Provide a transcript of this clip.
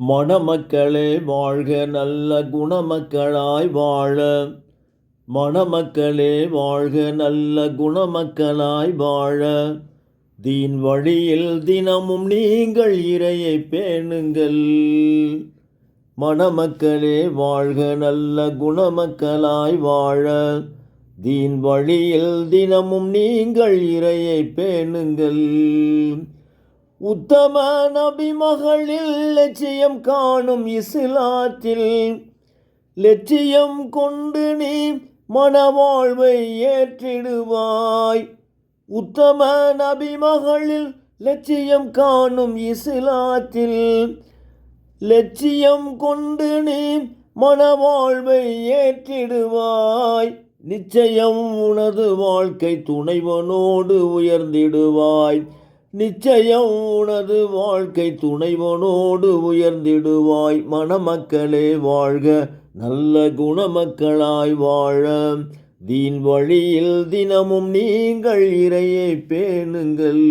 மணமக்களே வாழ்க நல்ல குணமக்களாய் வாழ. மணமக்களே வாழ்க நல்ல குணமக்களாய் வாழ. தீன் வழியில் தினமும் நீங்கள் இறையை பேணுங்கள். மணமக்களே வாழ்க நல்ல குணமக்களாய் வாழ. தீன் வழியில் தினமும் நீங்கள் இறையை பேணுங்கள். உத்தம நபி மகளில் லட்சியம் காணும் இஸ்லாத்தில் லட்சியம் கொண்டு நீ மனவாழ்வை ஏற்றிடுவாய். உத்தம நபி மகளில் லட்சியம் காணும் இஸ்லாத்தில் லட்சியம் கொண்டு நீ மனவாழ்வை ஏற்றிடுவாய். நிச்சயம் உனது வாழ்க்கை துணைவனோடு உயர்ந்திடுவாய். நிச்சயம் உனது வாழ்க்கை துணைவனோடு உயர்ந்திடுவாய். மணமக்களே வாழ்க நல்ல குணமக்களாய் வாழ. தீன் வழியில் தினமும் நீங்கள் இறையை பேணுங்கள்.